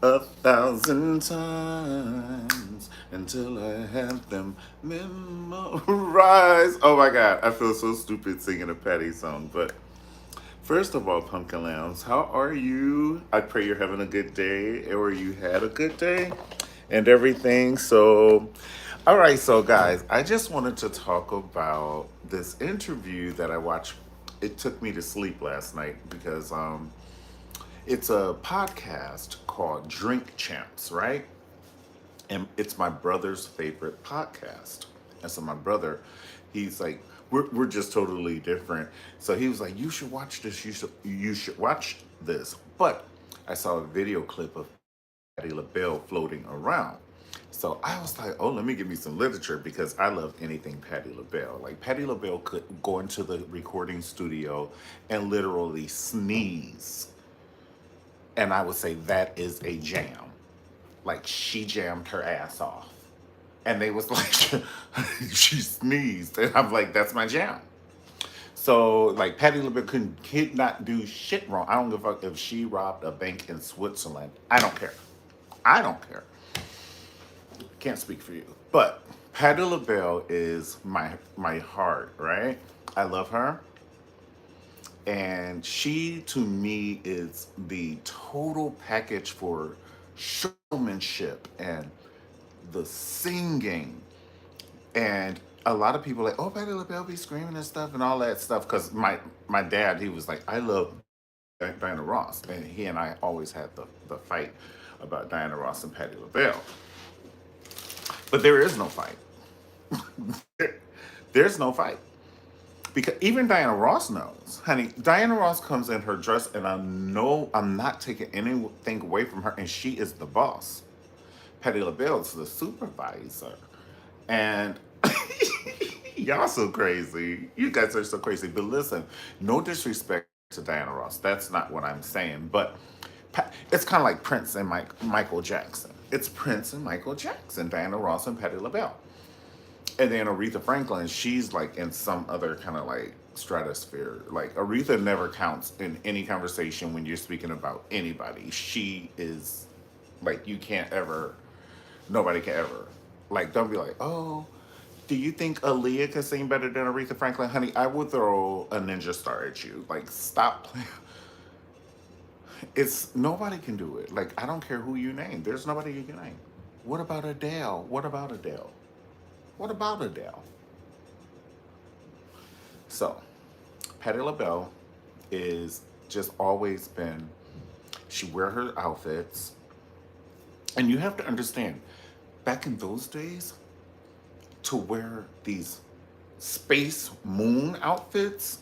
1,000 times until I have them memorized. Oh my God, I feel so stupid singing a Patty song. But first of all, Pumpkin Lambs, how are you? I pray you're having a good day or you had a good day and everything. So, all right, so guys, I just wanted to talk about this interview that I watched. It took me to sleep last night because it's a podcast called Drink Champs, right? And it's my brother's favorite podcast. And so my brother, he's like, we're just totally different. So he was like, you should watch this. You should watch this. But I saw a video clip of Patti LaBelle floating around. So I was like, oh, let me give me some literature because I love anything Patti LaBelle. Like Patti LaBelle could go into the recording studio and literally sneeze, and I would say that is a jam. Like she jammed her ass off. And they was like, she sneezed. And I'm like, that's my jam. So like Patti LaBelle could not do shit wrong. I don't give a fuck if she robbed a bank in Switzerland. I don't care. I don't care. Can't speak for you. But Patti LaBelle is my heart, right? I love her. And she to me is the total package for showmanship and the singing. And a lot of people are like, oh, Patti LaBelle be screaming and stuff and all that stuff. Because my dad, he was like, I love Diana Ross. And he and I always had the fight about Diana Ross and Patti LaBelle. But there is no fight. There's no fight. Because even Diana Ross knows, honey, Diana Ross comes in her dress, and I know I'm not taking anything away from her, and she is the boss. Patti LaBelle is the supervisor. And y'all so crazy. You guys are so crazy. But listen, no disrespect to Diana Ross. That's not what I'm saying. But it's kind of like Prince and Michael Jackson. It's Prince and Michael Jackson, Diana Ross and Patti LaBelle. And then Aretha Franklin, she's like in some other kind of like stratosphere. Like Aretha never counts in any conversation when you're speaking about anybody. She is like you can't ever, nobody can ever. Like don't be like, oh, do you think Aaliyah can sing better than Aretha Franklin? Honey, I would throw a ninja star at you. Like stop playing. It's nobody can do it. Like I don't care who you name. There's nobody you can name. What about Adele? What about Adele? What about Adele? So, Patti LaBelle is just always been, she wear her outfits. And you have to understand, back in those days, to wear these space moon outfits,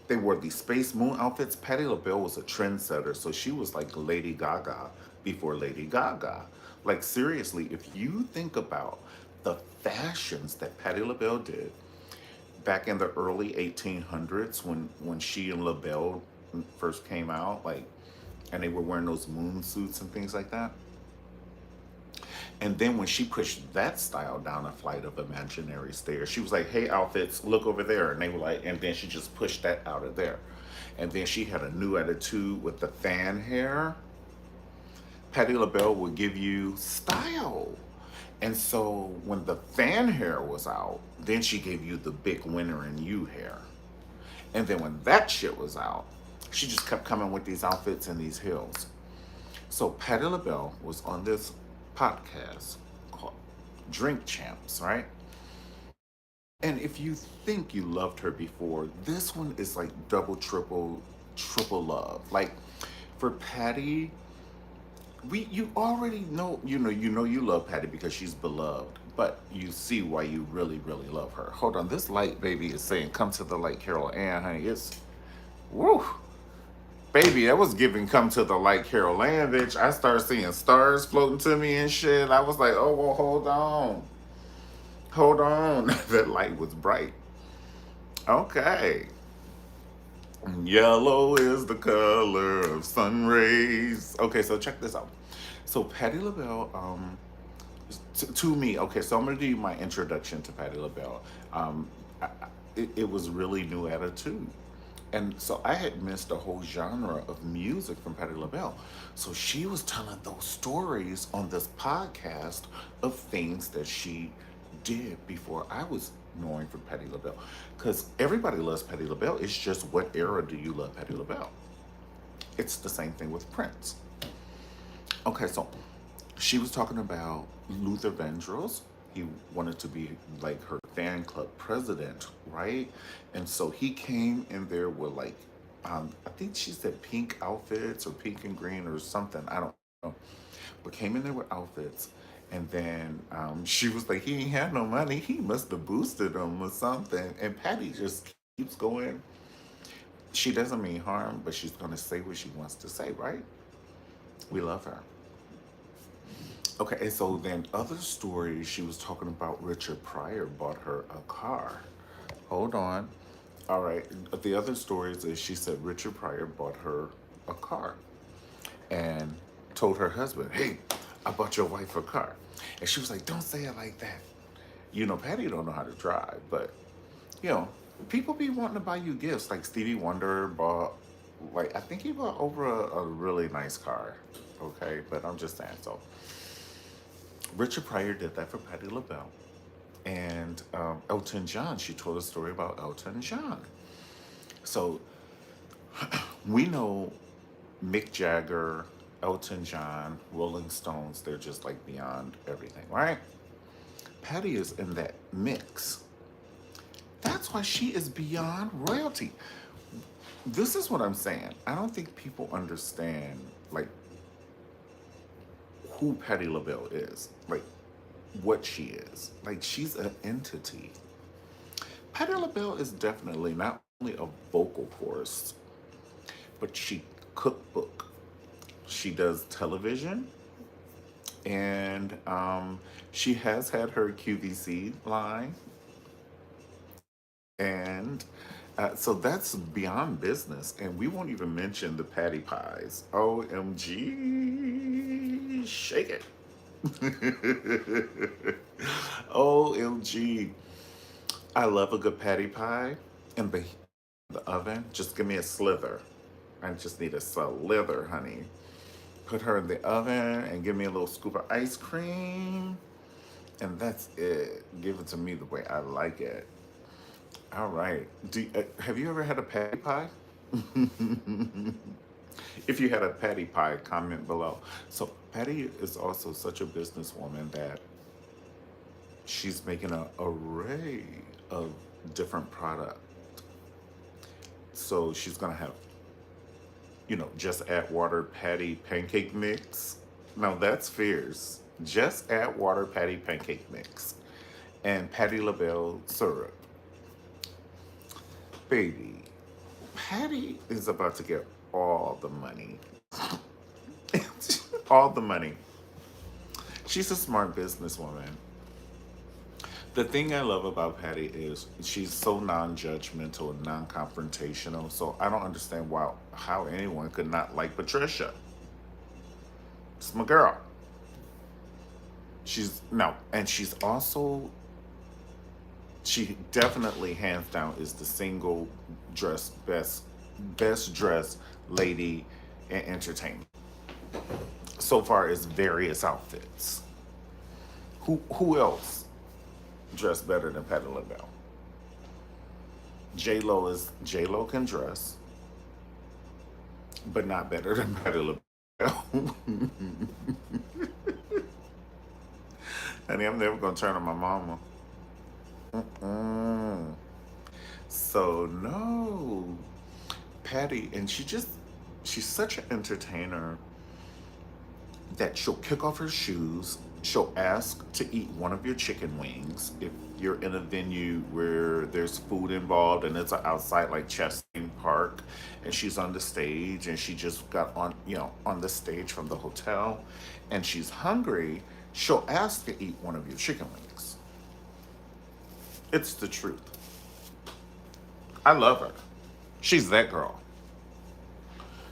they wore these space moon outfits. Patti LaBelle was a trendsetter, so she was like Lady Gaga before Lady Gaga. Like seriously, if you think about the fashions that Patti LaBelle did back in the early 1800s when she and LaBelle first came out, like, and they were wearing those moon suits and things like that. And then when she pushed that style down a flight of imaginary stairs, she was like, "Hey, outfits, look over there," and they were like, and then she just pushed that out of there. And then she had a new attitude with the fan hair. Patti LaBelle would give you style. And so when the fan hair was out, then she gave you the big winner in you hair. And then when that shit was out, she just kept coming with these outfits and these heels. So Patti LaBelle was on this podcast called Drink Champs, right? And if you think you loved her before, this one is like double, triple love. Like for Patty, we you already know you love Patty because she's beloved, but you see why you really love her. Hold on, this light baby is saying come to the light, Carol Ann, honey. It's woo. Baby, that was giving come to the light, Carol Ann, bitch. I started seeing stars floating to me and shit. I was like, oh well, hold on. Hold on. That light was bright. Okay. Yellow is the color of sun rays. Okay, so check this out. So Patti LaBelle, to me, okay, so I'm gonna do my introduction to Patti LaBelle. I, it was really new attitude. And so I had missed a whole genre of music from Patti LaBelle. So she was telling those stories on this podcast of things that she did before I was knowing from Patti LaBelle. Because everybody loves Patti LaBelle. It's just what era do you love Patti LaBelle? It's the same thing with Prince. Okay, so she was talking about Luther Vandross. He wanted to be like her fan club president, right? And so he came in there with like, I think she said pink outfits or pink and green or something. I don't know. But came in there with outfits. And then she was like, he ain't had no money. He must have boosted him or something. And Patty just keeps going. She doesn't mean harm, but she's going to say what she wants to say, right? We love her. Okay, and so then other stories, she was talking about Richard Pryor bought her a car. Hold on. All right. The other stories is she said Richard Pryor bought her a car and told her husband, hey, I bought your wife a car. And she was like, don't say it like that. You know, Patty don't know how to drive, but, you know, people be wanting to buy you gifts. Like Stevie Wonder bought, like, I think he bought over a really nice car. Okay, but I'm just saying, so. Richard Pryor did that for Patti LaBelle. And Elton John, she told a story about Elton John. So we know Mick Jagger, Elton John, Rolling Stones, they're just like beyond everything, right? Patti is in that mix. That's why she is beyond royalty. This is what I'm saying. I don't think people understand, like, who Patti LaBelle is, like what she is. Like she's an entity. Patti LaBelle is definitely not only a vocal force, but she cookbook. She does television, and she has had her QVC line, and so that's beyond business. And we won't even mention the patty pies. OMG, shake it. OMG. I love a good patty pie in the oven. Just give me a slither. I just need a slither, honey. Put her in the oven and give me a little scoop of ice cream. And that's it. Give it to me the way I like it. All right. Have you ever had a patty pie? If you had a patty pie, comment below. So Patty is also such a businesswoman that she's making an array of different products. So she's gonna have, just add water patty pancake mix. Now that's fierce. Just add water patty pancake mix and Patti LaBelle syrup. Baby, Patty is about to get all the money. All the money. She's a smart businesswoman. The thing I love about Patty is she's so non-judgmental and non-confrontational. So I don't understand how anyone could not like Patricia. It's my girl. She's also, she definitely hands down is the single best dressed lady in entertainment. So far as various outfits. Who else dressed better than Patti LaBelle? J Lo can dress, but not better than Patti LaBelle. Honey, I'm never gonna turn on my mama. Mm-mm. So no, Patty, and she's such an entertainer that she'll kick off her shoes. She'll ask to eat one of your chicken wings if you're in a venue where there's food involved and it's outside like Chastain Park and she's on the stage and she just got on the stage from the hotel and she's hungry, she'll ask to eat one of your chicken wings. It's the truth. I love her. She's that girl.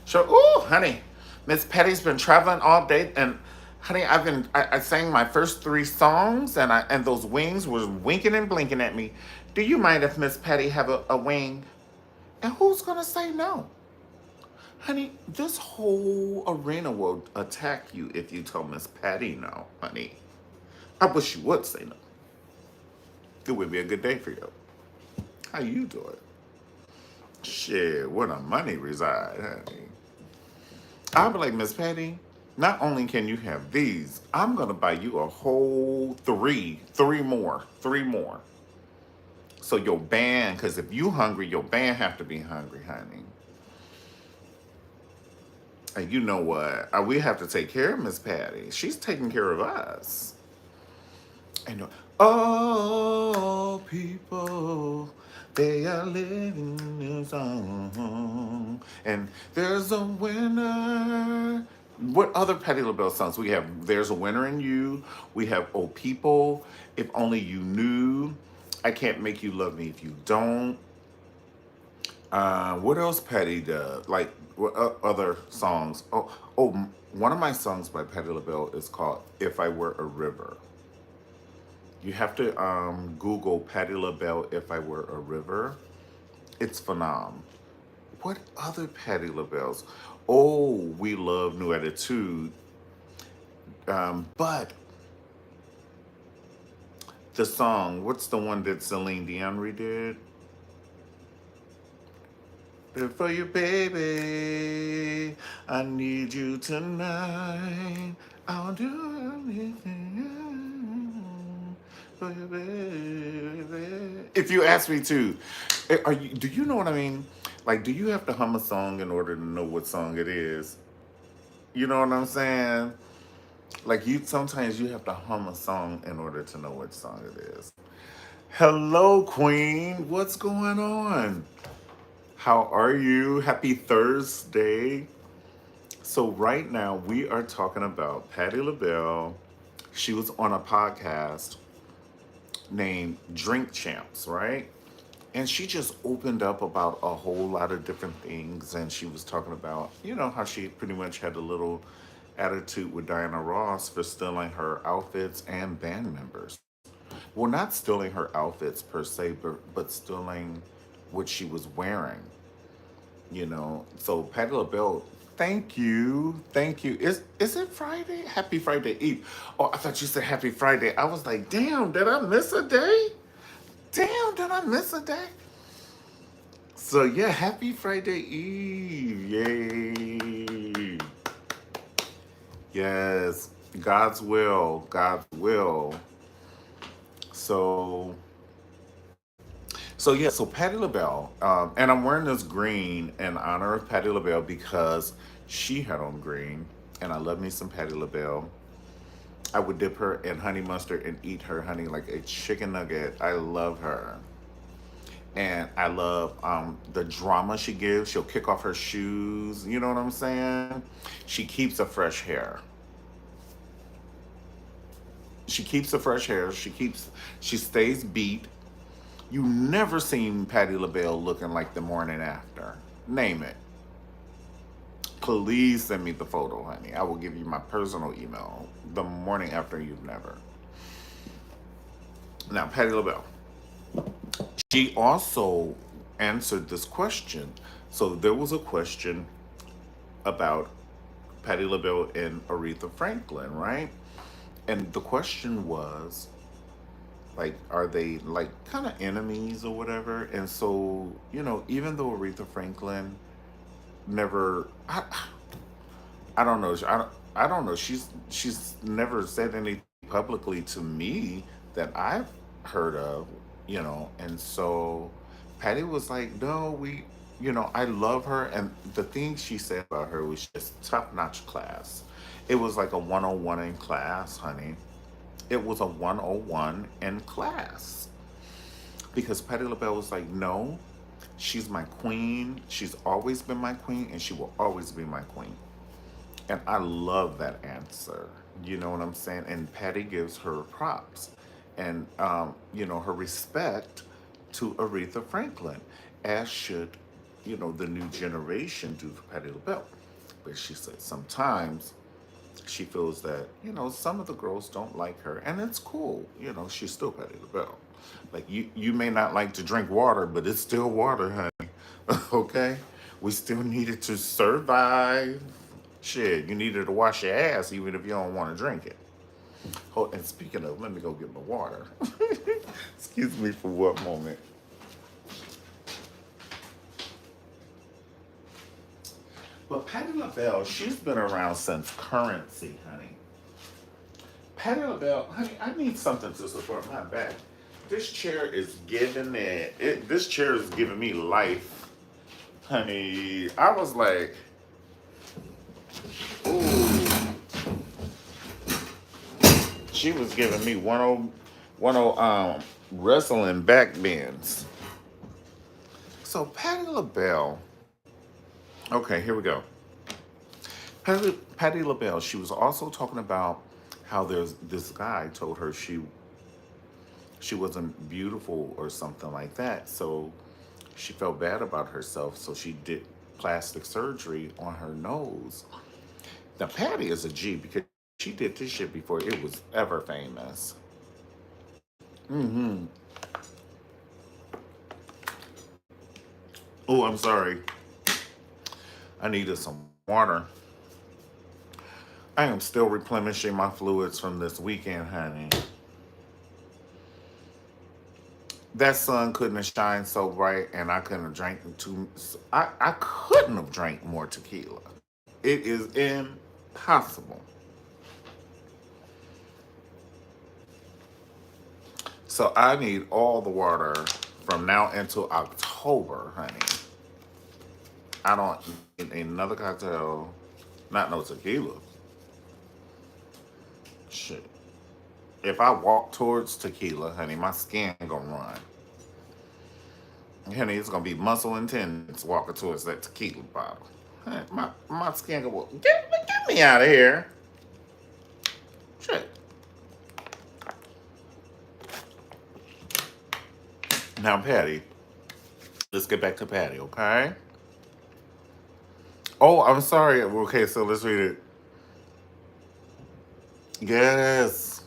So, ooh, honey, Miss Patty's been traveling all day, and honey, I sang my first 3 songs, and those wings were winking and blinking at me. Do you mind if Miss Patty have a wing? And who's going to say no? Honey, this whole arena will attack you if you tell Miss Patty no, honey. I wish you would say no. It would be a good day for you. How you doing? Shit, where the money reside, honey. I'll be like, Miss Patty, not only can you have these, I'm gonna buy you a whole three more. So your band, because if you hungry, your band have to be hungry, honey. And you know what? We have to take care of Miss Patty. She's taking care of us. And oh, people, they are living in song. And there's a winner. What other Patti LaBelle songs? We have There's a Winner in You. We have Oh People, If Only You Knew. I Can't Make You Love Me If You Don't. What else Patti does? Like, what other songs? One of my songs by Patti LaBelle is called If I Were a River. You have to Google Patti LaBelle If I Were a River. It's phenomenal. What other Patti LaBelle's? Oh, we love New Attitude. But the song, what's the one that Celine Dion redid? For you, baby, I need you tonight. I'll do anything for you, baby. If you ask me to, are you? Do you know what I mean? Like, do you have to hum a song in order to know what song it is? You know what I'm saying? Like, you sometimes you have to hum a song in order to know what song it is. Hello, Queen. What's going on? How are you? Happy Thursday. So right now we are talking about Patti LaBelle. She was on a podcast named Drink Champs, right? And she just opened up about a whole lot of different things. And she was talking about, how she pretty much had a little attitude with Diana Ross for stealing her outfits and band members. Well, not stealing her outfits per se, but stealing what she was wearing. So Patti LaBelle, thank you. Is it Friday? Happy Friday Eve. Oh, I thought you said Happy Friday. I was like, damn, did I miss a day? Damn, did I miss a day? So yeah, Happy Friday Eve. Yay. Yes. God's will. God's will. So Patti LaBelle, and I'm wearing this green in honor of Patti LaBelle because she had on green, and I love me some Patti LaBelle. I would dip her in honey mustard and eat her honey like a chicken nugget. I love her. And I love the drama she gives. She'll kick off her shoes. You know what I'm saying? She keeps a fresh hair. She keeps the fresh hair. She stays beat. You never seen Patti LaBelle looking like the morning after. Name it. Please send me the photo, honey. I will give you my personal email. The morning after, you've never. Now, Patti LaBelle. She also answered this question. So there was a question about Patti LaBelle and Aretha Franklin, right? And the question was, like, are they like kind of enemies or whatever? And so, even though Aretha Franklin never, I don't know, I don't know. She's never said anything publicly to me that I've heard of, And so, Patty was like, no, I love her, and the thing she said about her was just top notch class. It was like a 101 in class, honey. It was a 101 in class. Because Patti LaBelle was like, no, she's my queen. She's always been my queen, and she will always be my queen. And I love that answer. You know what I'm saying? And Patty gives her props and, her respect to Aretha Franklin, as should, the new generation do for Patti LaBelle. But she said sometimes she feels that, some of the girls don't like her, and it's cool. She's still Patti LaBelle. Like, you may not like to drink water, but it's still water, honey. Okay? We still needed to survive. Shit, you needed to wash your ass even if you don't want to drink it. Oh, and speaking of, let me go get my water. Excuse me for one moment. But Patti LaBelle, she's been around since currency, honey. Patti LaBelle, honey, I need something to support my back. This chair is giving this chair is giving me life, honey. I was like, ooh, she was giving me 10 wrestling back bends. So Patti LaBelle, okay, here we go. Patti LaBelle, she was also talking about how there's this guy told her she wasn't beautiful or something like that. So she felt bad about herself. So she did plastic surgery on her nose. Now Patty is a G because she did this shit before it was ever famous. Mm-hmm. Oh, I'm sorry. I needed some water. I am still replenishing my fluids from this weekend, honey. That sun couldn't have shined so bright, and I couldn't have drank too. I couldn't have drank more tequila. It is impossible. So I need all the water from now until October, honey. I don't need another cocktail, not no tequila. Shit. If I walk towards tequila, honey, my skin gonna run. Honey, it's gonna be muscle and tendons walking towards that tequila bottle. Honey, my skin gonna get me out of here. Shit. Now, Patty, let's get back to Patty, okay? Oh, I'm sorry. Okay, so let's read it. Yes.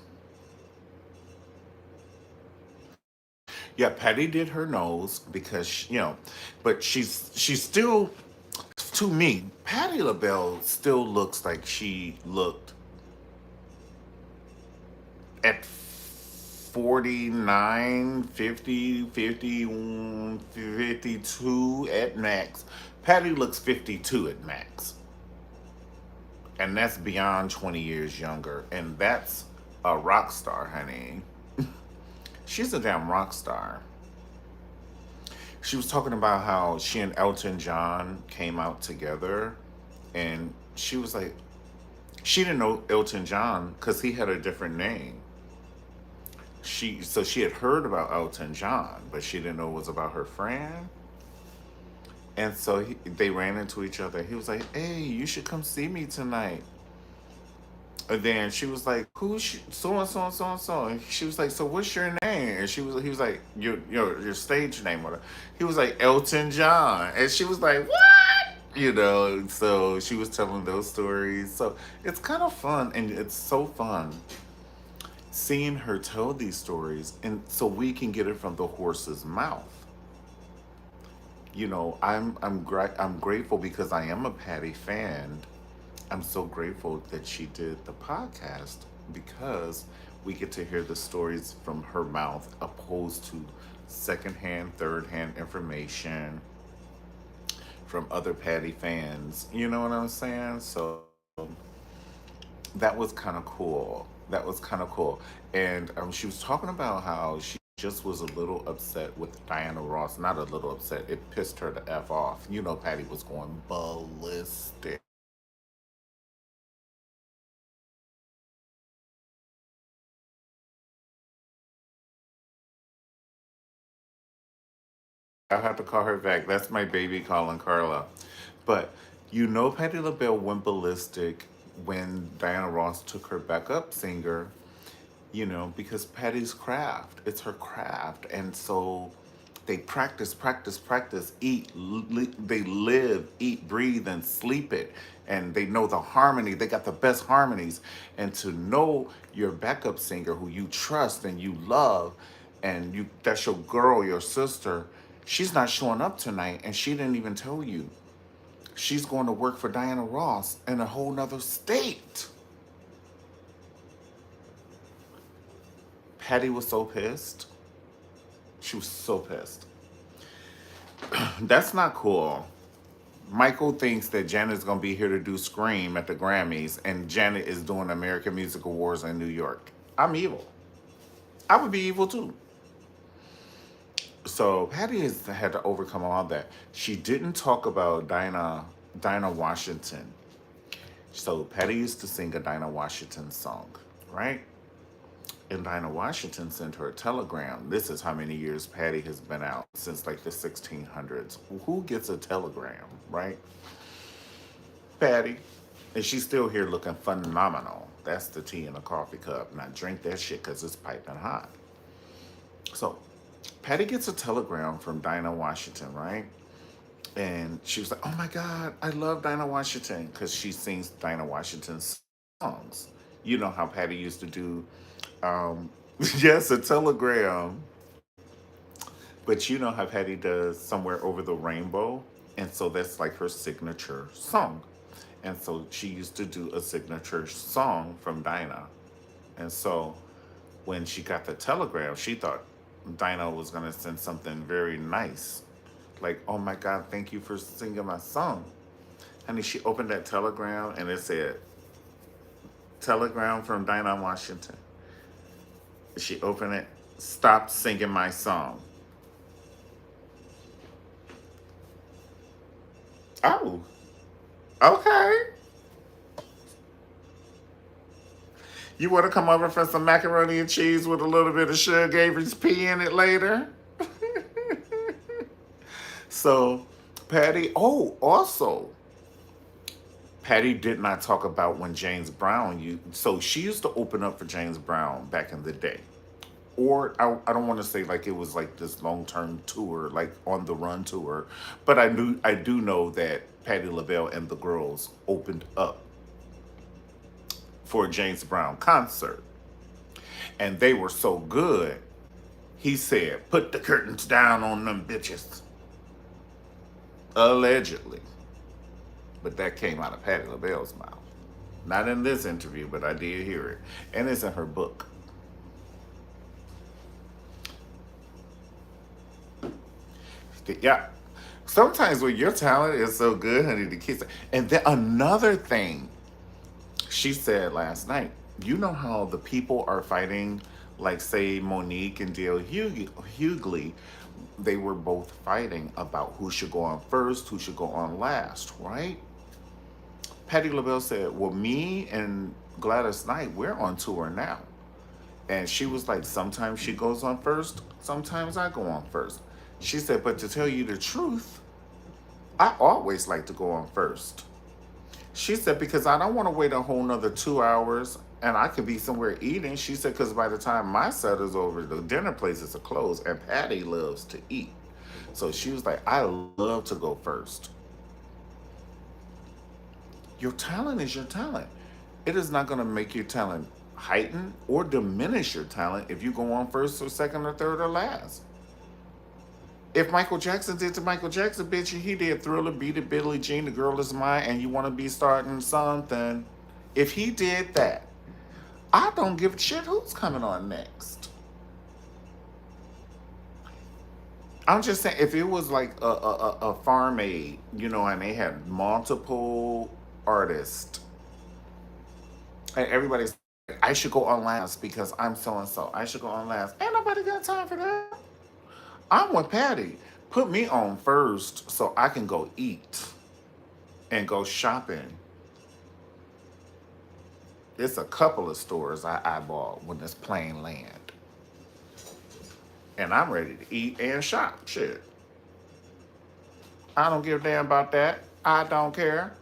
Yeah, Patty did her nose because but she's still to me. Patti LaBelle still looks like she looked at 49, 50, 50, 52 at max. Patty looks 52 at max, and that's beyond 20 years younger, and that's a rock star, honey. She's a damn rock star. She was talking about how she and Elton John came out together, and she was like, she didn't know Elton John because he had a different name. She had heard about Elton John, but she didn't know it was about her friend. And so they ran into each other. He was like, "Hey, you should come see me tonight." And then she was like, "Who's so and so and so and so?" And she was like, "So what's your name?" And he was like, "Your stage name." Or he was like, "Elton John," and she was like, "What?" So she was telling those stories. So it's kind of fun, and it's so fun seeing her tell these stories, and so we can get it from the horse's mouth. I'm grateful because I am a Patty fan. I'm so grateful that she did the podcast because we get to hear the stories from her mouth opposed to secondhand, third hand information from other Patty fans. You know what I'm saying? So that was kind of cool. That was kind of cool. And she was talking about how she just was a little upset with Diana Ross. Not a little upset. It pissed her the F off. Patty was going ballistic. I'll have to call her back. That's my baby calling Carla. But Patti LaBelle went ballistic when Diana Ross took her backup singer, because Patty's craft. It's her craft. And so they practice, practice, practice, they live, eat, breathe, and sleep it. And they know the harmony. They got the best harmonies. And to know your backup singer who you trust and you love, and that's your girl, your sister, She's not showing up tonight, and she didn't even tell you. She's going to work for Diana Ross in a whole nother state. Patti was so pissed. She was so pissed. That's not cool. Michael thinks that Janet's going to be here to do Scream at the Grammys, and Janet is doing American Music Awards in New York. I'm evil. I would be evil too. So Patti has had to overcome all that. She didn't talk about Dinah Washington. So Patti used to sing a Dinah Washington song, right? And Dinah Washington sent her a telegram. This is how many years Patti has been out, since like the 1600s. Who gets a telegram, right? Patti. And she's still here looking phenomenal. That's the tea in a coffee cup. Now drink that shit because it's piping hot. So Patti gets a telegram from Dinah Washington, right? And she was like, oh my God, I love Dinah Washington, because she sings Dinah Washington's songs. You know how Patti used to do, yes, a telegram. But you know how Patti does Somewhere Over the Rainbow? And so that's like her signature song. And so she used to do a signature song from Dinah. And so when she got the telegram, she thought Dinah was going to send something very nice. Like, oh my God, thank you for singing my song. Honey, she opened that telegram and it said, telegram from Dinah Washington. She opened it, stop singing my song. Oh, okay. You want to come over for some macaroni and cheese with a little bit of Sugar Avery's pea in it later? So, Patti, oh, also, Patti did not talk about when James Brown, so she used to open up for James Brown back in the day. Or I don't want to say like it was like this long-term tour, like on the run tour, but I do know that Patti LaBelle and the girls opened up for a James Brown concert. And they were so good, he said, put the curtains down on them bitches. Allegedly. But that came out of Patti LaBelle's mouth. Not in this interview, but I did hear it. And it's in her book. Yeah. Sometimes when your talent is so good, honey, the kids. And then another thing she said last night, you know how the people are fighting, like say Monique and Dale Hughley, they were both fighting about who should go on first, who should go on last, right? Patti LaBelle said, well, me and Gladys Knight, we're on tour now. And she was like, sometimes she goes on first, sometimes I go on first. She said, but to tell you the truth, I always like to go on first. She said, because I don't want to wait a whole nother 2 hours and I could be somewhere eating. She said, because by the time my set is over, the dinner places are closed and Patti loves to eat. So she was like, I love to go first. Your talent is your talent. It is not going to make your talent heighten or diminish your talent if you go on first or second or third or last. If Michael Jackson did to Michael Jackson, bitch, he did Thriller, Beat It, Billie Jean, The Girl Is Mine, and You Want to Be Starting Something. If he did that, I don't give a shit who's coming on next. I'm just saying, if it was like a Farm Aid, and they had multiple artists, and everybody's like, I should go on last because I'm so-and-so. I should go on last. Ain't nobody got time for that. I'm with Patti. Put me on first so I can go eat and go shopping. It's a couple of stores I eyeball when it's plain land. And I'm ready to eat and shop. Shit. I don't give a damn about that. I don't care.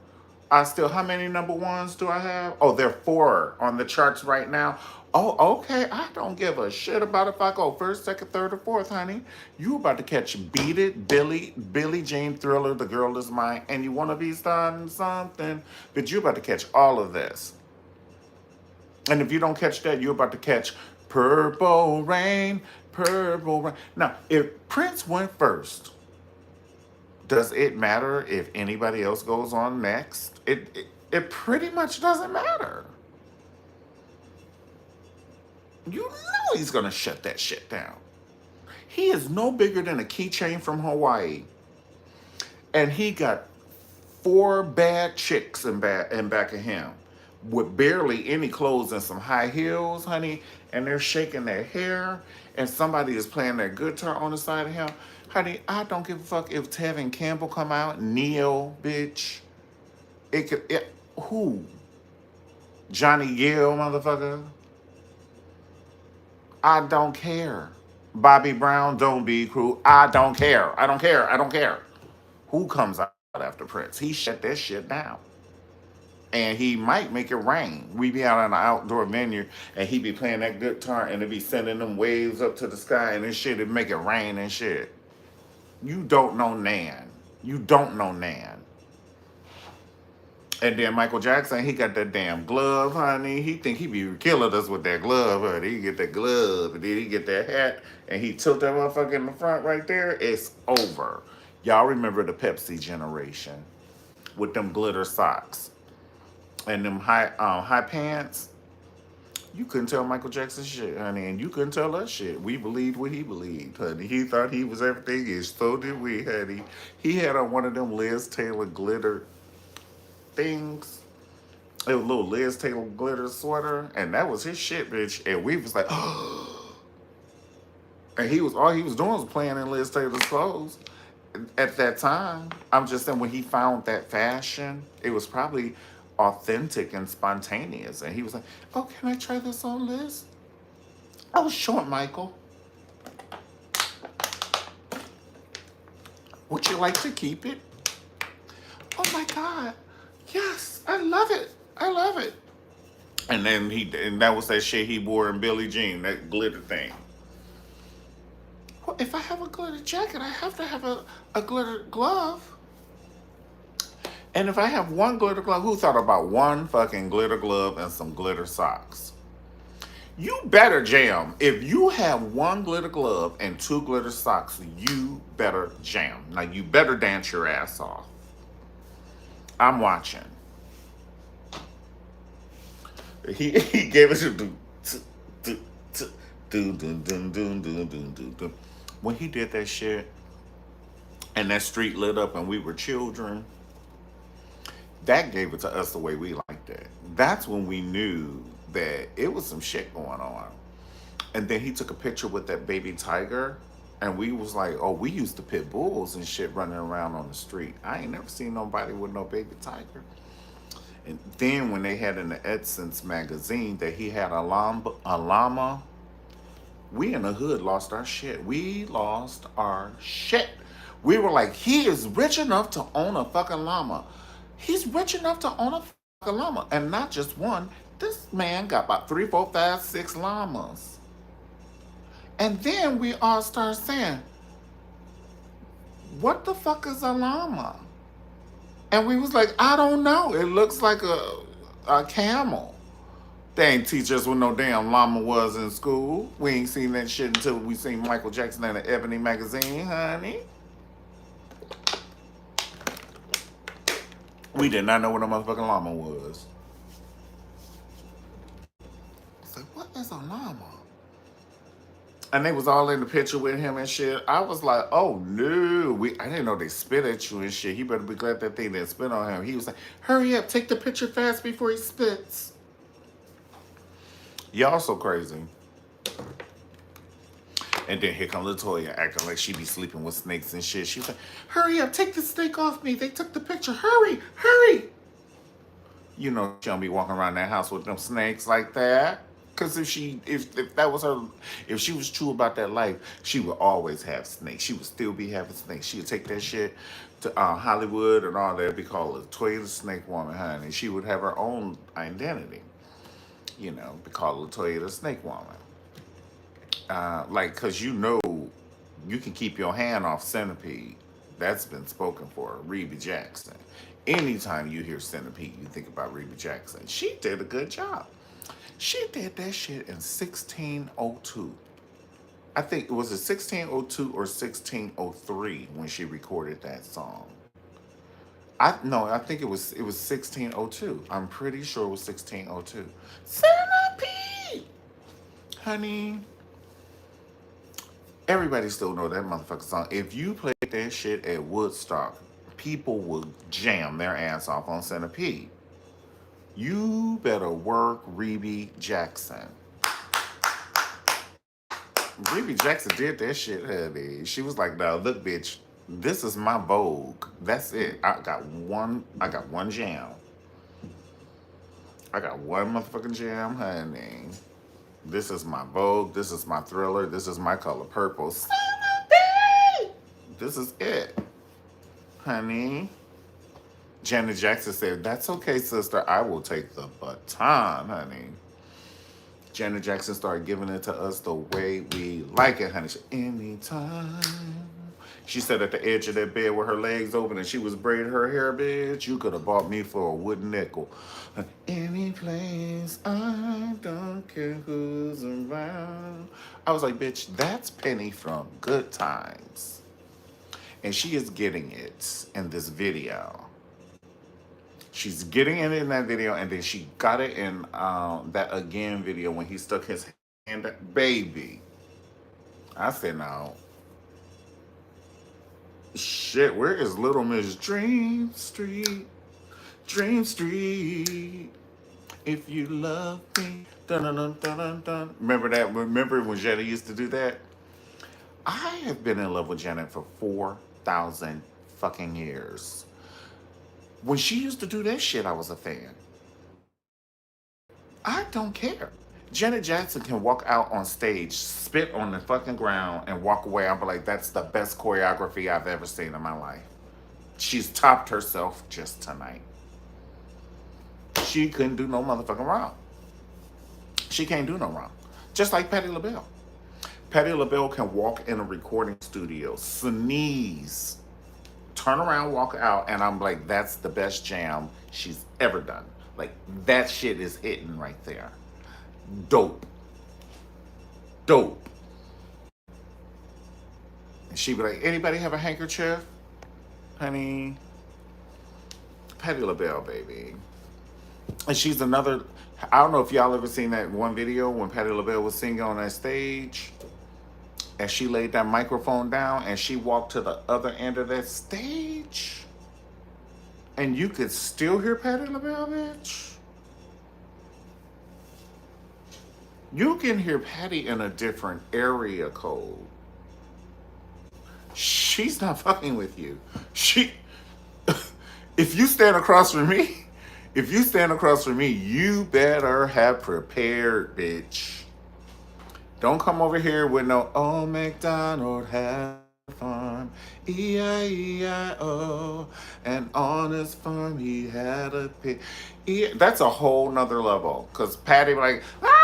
How many number ones do I have? Oh, there are 4 on the charts right now. Oh, okay. I don't give a shit about if I go first, second, third, or fourth, honey. You about to catch Beat It, Billie Jean, Thriller, The Girl Is Mine, and You Want to Be Starting Something. But you about to catch all of this. And if you don't catch that, you're about to catch Purple rain, purple rain. Now, if Prince went first, does it matter if anybody else goes on next? It pretty much doesn't matter. You know he's gonna shut that shit down. He is no bigger than a keychain from Hawaii. And he got four bad chicks in back of him with barely any clothes and some high heels, honey, and they're shaking their hair, and somebody is playing their guitar on the side of him. Honey, I don't give a fuck if Tevin Campbell come out, Neo, bitch. Who? Johnny Gill, motherfucker? I don't care. Bobby Brown, don't be cruel. I don't care. I don't care. I don't care. Who comes out after Prince? He shut that shit down. And he might make it rain. We be out on an outdoor venue and he be playing that guitar and it be sending them waves up to the sky and this shit, it make it rain and shit. You don't know Nan. You don't know Nan. And then Michael Jackson, he got that damn glove, honey. He think he be killing us with that glove, honey. He get that glove, and then he get that hat, and he tilt that motherfucker in the front right there. It's over. Y'all remember the Pepsi generation with them glitter socks and them high pants? You couldn't tell Michael Jackson shit, honey, and you couldn't tell us shit. We believed what he believed, honey. He thought he was everything, and so did we, honey. He had on one of them Liz Taylor glitter things. It was a little Liz Taylor glitter sweater, and that was his shit, bitch. And we was like, oh. And all he was doing was playing in Liz Taylor's clothes at that time. I'm just saying, when he found that fashion, it was probably authentic and spontaneous. And he was like, oh, can I try this on, Liz? Oh, sure, Michael. Would you like to keep it? Oh my God. Yes, I love it. I love it. And then that was that shit he wore in Billie Jean, that glitter thing. Well, if I have a glitter jacket, I have to have a glitter glove. And if I have one glitter glove, who thought about one fucking glitter glove and some glitter socks? You better jam. If you have one glitter glove and two glitter socks, you better jam. Now, you better dance your ass off. I'm watching. He gave us a when he did that shit and that street lit up and we were children, that gave it to us the way we liked it. That's when we knew that it was some shit going on. And then he took a picture with that baby tiger. And we was like, oh, we used to pit bulls and shit running around on the street. I ain't never seen nobody with no baby tiger. And then when they had in the Essence magazine that he had a llama, we in the hood lost our shit. We lost our shit. We were like, he is rich enough to own a fucking llama. He's rich enough to own a fucking llama. And not just one. This man got about 3, 4, 5, 6 llamas. And then we all start saying, what the fuck is a llama? And we was like, I don't know. It looks like a camel. They ain't teach us what no damn llama was in school. We ain't seen that shit until we seen Michael Jackson in the Ebony magazine, honey. We did not know what a motherfucking llama was. It's like, what is a llama? And they was all in the picture with him and shit. I was like, oh no. I didn't know they spit at you and shit. He better be glad that thing didn't spit on him. He was like, hurry up, take the picture fast before he spits. Y'all so crazy. And then here come LaToya acting like she be sleeping with snakes and shit. She was like, hurry up, take the snake off me. They took the picture. Hurry, hurry. You know she don't be walking around that house with them snakes like that. Because if that was her, if she was true about that life, she would always have snakes. She would still be having snakes. She would take that shit to Hollywood and all that. Be called LaToya the Snake Woman, honey. She would have her own identity. You know, be called LaToya the Snake Woman. Like, because you know, you can keep your hand off Centipede. That's been spoken for. Reba Jackson. Anytime you hear Centipede, you think about Reba Jackson. She did a good job. She did that shit in 1602. I think it was 1602 or 1603 when she recorded that song. I think it was 1602. I'm pretty sure it was 1602. Centipede, honey. Everybody still know that motherfucking song. If you played that shit at Woodstock, people would jam their ass off on Centipede. You better work Rebe Jackson. Rebe Jackson did that shit, honey. She was like, "No, look, bitch, this is my Vogue. That's it. I got one. I got one jam. I got one motherfucking jam, honey. This is my Vogue. This is my Thriller. This is my Color Purple. This is it, honey." Janet Jackson said, "That's okay, sister. I will take the baton, honey." Janet Jackson started giving it to us the way we like it, honey. Anytime. She said at the edge of that bed with her legs open and she was braiding her hair, bitch, you could have bought me for a wooden nickel. Any place, I don't care who's around. I was like, bitch, that's Penny from Good Times. And she is getting it in this video. She's getting it in that video, and then she got it in that Again video when he stuck his hand at baby. I said, no. Shit, where is Little Miss Dream Street? Dream Street. If you love me. Dun, dun, dun, dun, dun, dun. Remember that? Remember when Janet used to do that? I have been in love with Janet for 4,000 fucking years. When she used to do that shit, I was a fan. I don't care. Janet Jackson can walk out on stage, spit on the fucking ground, and walk away. I'll be like, that's the best choreography I've ever seen in my life. She's topped herself just tonight. She couldn't do no motherfucking wrong. She can't do no wrong. Just like Patti LaBelle. Patti LaBelle can walk in a recording studio, sneeze, turn around, walk out, and I'm like, that's the best jam she's ever done. Like, that shit is hitting right there. Dope. Dope. And she'd be like, anybody have a handkerchief? Honey, Patti LaBelle, baby. And she's another, I don't know if y'all ever seen that one video when Patti LaBelle was singing on that stage and she laid that microphone down and she walked to the other end of that stage and you could still hear Patti LaBelle, bitch. You can hear Patti in a different area code. She's not fucking with you. If you stand across from me, you better have prepared, bitch. Don't come over here with no, oh, McDonald had a farm, E-I-E-I-O, and on his farm he had a pig. That's a whole nother level, because Patti like, McDonald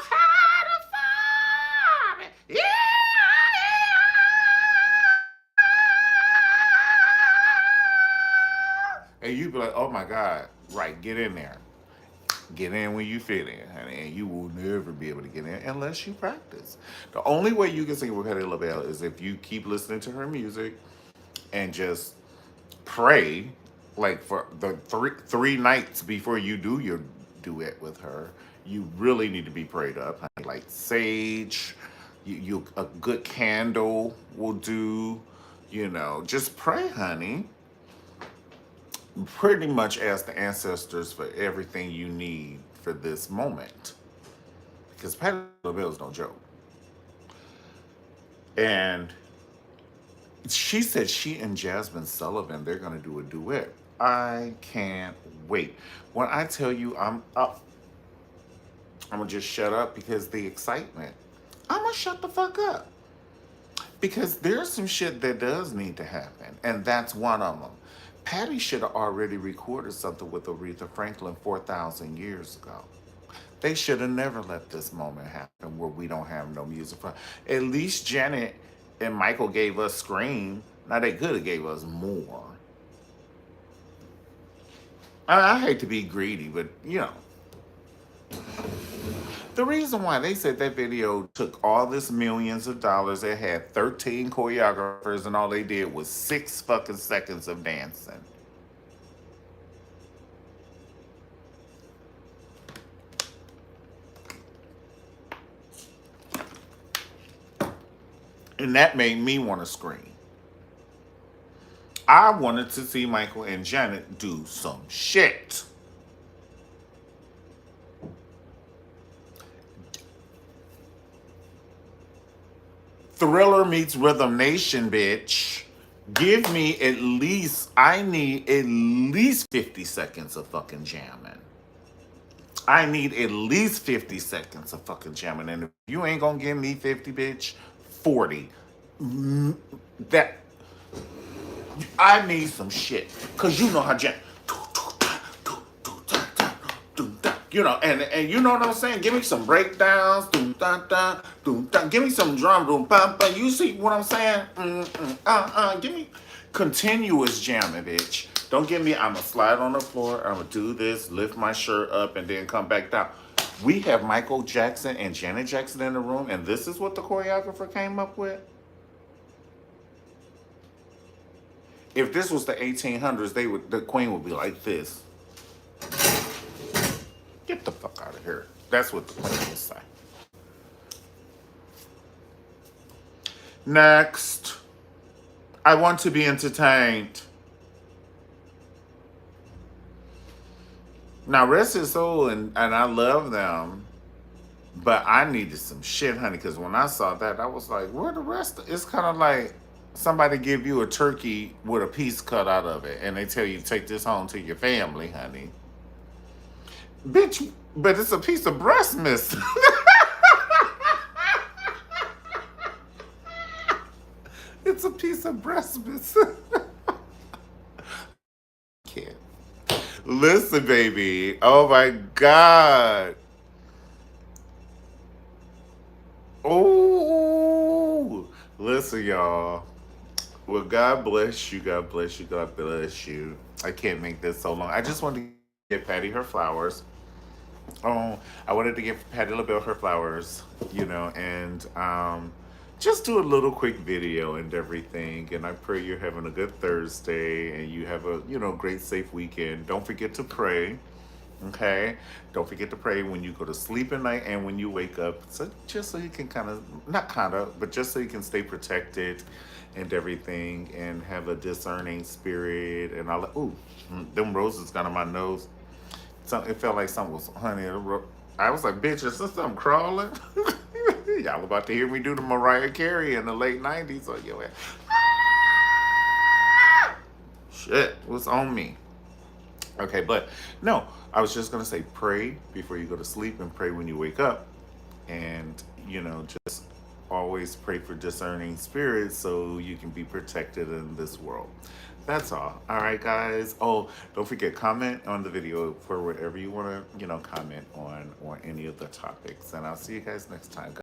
had a farm, yeah. And you be like, oh my God, right, get in there. Get in when you fit in, honey, and you will never be able to get in unless you practice. The only way you can sing with Patti LaBelle is if you keep listening to her music and just pray, like for the three nights before you do your duet with her. You really need to be prayed up, honey. Like sage, you a good candle will do. You know, just pray, honey. Pretty much ask the ancestors for everything you need for this moment. Because Patti LaBelle's no joke. And she said she and Jasmine Sullivan, they're going to do a duet. I can't wait. When I tell you I'm up, I'm going to just shut up because the excitement. I'm going to shut the fuck up. Because there's some shit that does need to happen. And that's one of them. Patti should have already recorded something with Aretha Franklin 4,000 years ago. They should have never let this moment happen where we don't have no music. At least Janet and Michael gave us Scream. Now they could have gave us more. I hate to be greedy, but you know, the reason why they said that video took all this millions of dollars, it had 13 choreographers, and all they did was 6 fucking seconds of dancing. And that made me want to scream. I wanted to see Michael and Janet do some shit. Thriller meets Rhythm Nation, bitch. Give me at least, I need at least 50 seconds of fucking jamming. I need at least 50 seconds of fucking jamming. And if you ain't gonna give me 50, bitch, 40. That, I need some shit. Cause you know how jam. You know, and you know what I'm saying? Give me some breakdowns. Give me some drum. You see what I'm saying? Give me continuous jamming, bitch. Don't give me, I'm going to slide on the floor. I'm going to do this, lift my shirt up, and then come back down. We have Michael Jackson and Janet Jackson in the room, and this is what the choreographer came up with? If this was the 1800s, the queen would be like this. Get the fuck out of here. That's what the queen would say. Next. I want to be entertained. Now, rest his soul, and I love them, but I needed some shit, honey, because when I saw that, I was like, where the rest? It's kind of like somebody give you a turkey with a piece cut out of it, and they tell you to take this home to your family, honey. Bitch, but it's a piece of breast missing. It's a piece of breast missing. Can't. Listen, baby. Oh my God. Oh, listen, y'all. Well, God bless you. God bless you. God bless you. I can't make this so long. I just wanted to give Patti her flowers. Oh, I wanted to give Patti Labelle her flowers, you know, and just do a little quick video and everything. And I pray you're having a good Thursday and you have a, you know, great, safe weekend. Don't forget to pray. Okay, don't forget to pray when you go to sleep at night and when you wake up. So just so you can but just so you can stay protected and everything, and have a discerning spirit. And all. Ooh, them roses got on my nose. So it felt like something was, honey. I was like, bitch, is this something crawling? Y'all about to hear me do the Mariah Carey in the late '90s. So yo, shit, what's on me? Okay, but no, I was just going to say pray before you go to sleep and pray when you wake up. And, you know, just always pray for discerning spirits so you can be protected in this world. That's all. All right, guys. Oh, don't forget, comment on the video for whatever you want to, you know, comment on or any of the topics. And I'll see you guys next time.